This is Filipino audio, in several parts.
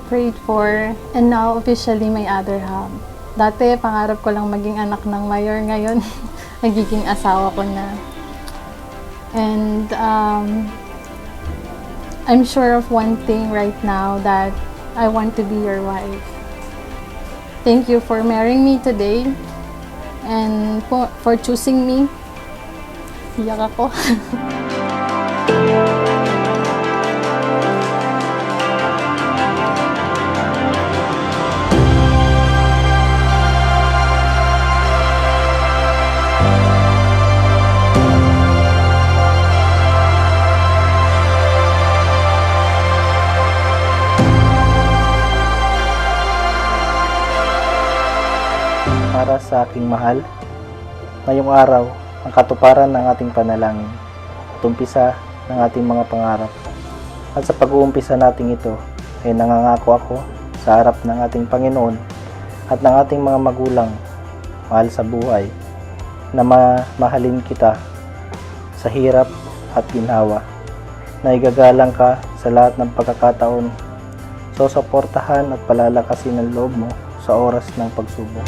prayed for, and now officially my other half. Dati, pangarap ko lang maging anak ng mayor. Ngayon, nagiging asawa ko na. And I'm sure of one thing right now, that I want to be your wife. Thank you for marrying me today and for choosing me. Iyak ako. Para sa aking mahal, ngayong araw ang katuparan ng ating panalangin at umpisa ng ating mga pangarap. At sa pag-uumpisa nating ito ay nangangako ako sa harap ng ating Panginoon at ng ating mga magulang, mahal sa buhay, na mahalin kita sa hirap at ginhawa, na igagalang ka sa lahat ng pagkakataon, susuportahan at palalakasin ang loob mo sa oras ng pagsubok.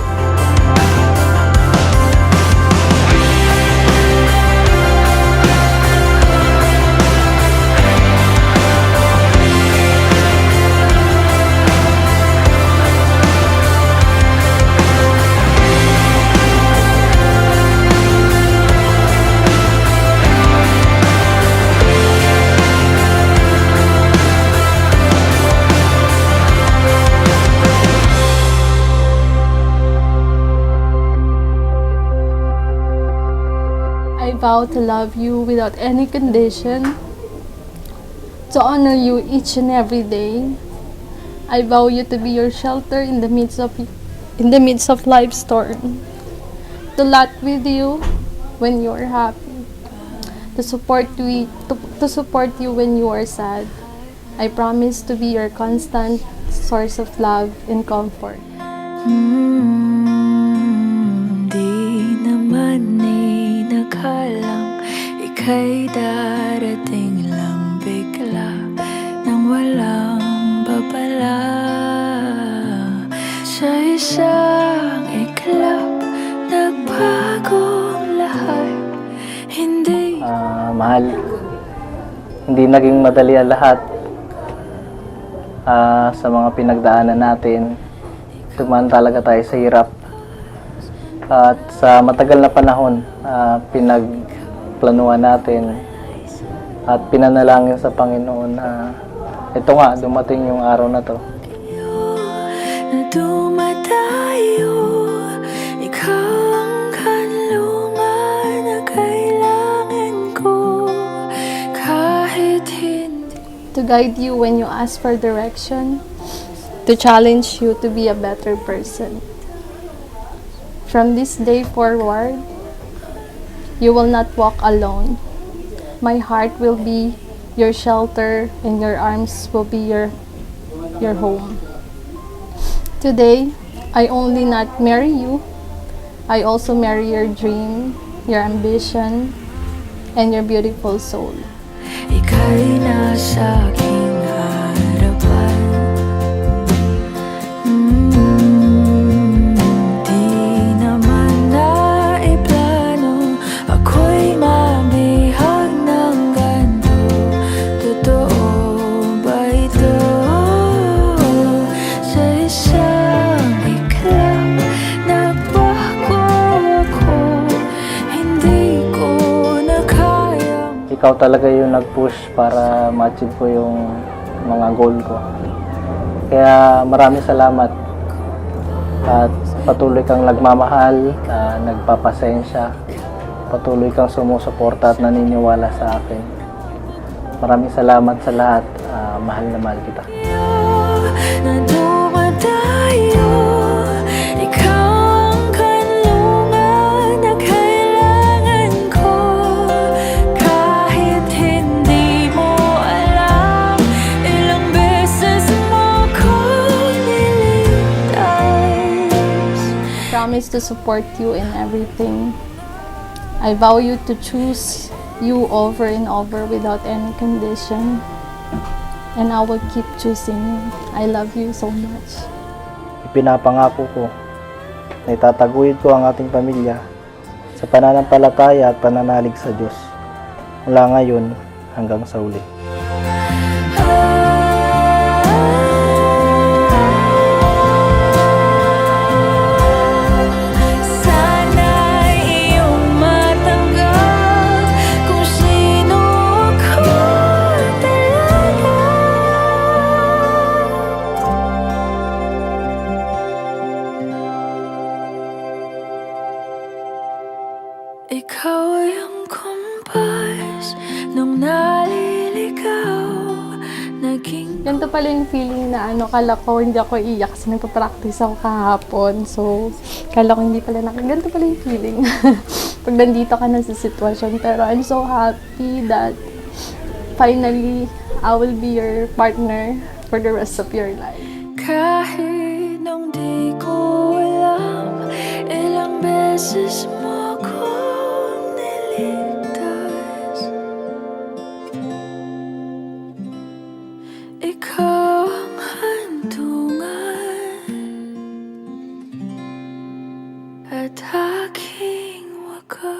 I vow to love you without any condition, to honor you each and every day. I vow you to be your shelter in the midst of life's storm, to laugh with you when you are happy, to support you when you are sad. I promise to be your constant source of love and comfort. Di naman nakalang ika'y darating lang bigla nang walang babala. Sa isang iglap, nagbagong lahat. Mahal, hindi naging madali ang lahat sa mga pinagdaanan natin. Dumaan talaga tayo sa hirap. At sa matagal na panahon, pinagplanuhan natin at pinanalangin sa Panginoon na ito nga, dumating yung araw na to. Na dumadayo, ikaw ang kanlungan na kailangan ko, kahit hindi. To guide you when you ask for direction, to challenge you to be a better person. From this day forward, you will not walk alone. My heart will be your shelter, and your arms will be your home. Today, I only not marry you, I also marry your dream, your ambition, and your beautiful soul. Ika'y nasa aking harapan. Ikaw talaga yung nag-push para ma-achieve ko yung mga goal ko. Kaya maraming salamat. At patuloy kang nagmamahal, nagpapasensya, patuloy kang sumusuporta at naniniwala sa akin. Maraming salamat sa lahat. Mahal na mahal kita. Promise to support you in everything. I vow you to choose you over and over without any condition. And I will keep choosing you. I love you so much. Ipinapangako ko na itataguyod ko ang ating pamilya sa pananampalataya at pananalig sa Diyos mula ngayon hanggang sa uli. Sana'y iyong matanggap kung sino ako talaga. Ikaw yung kumpas nung naliligaw. Naging Ganito pala yung feeling na kala ko hindi ako iiyak kasi nagpa-practice ako kahapon. So, kala ko hindi pala ganito pala yung feeling. Pag nandito ka na sa sitwasyon. Pero I'm so happy that finally, I will be your partner for the rest of your life. kahit nung di ko alam, ilang beses mo akong niligtas. Ikaw ang hantungan at aking wakas.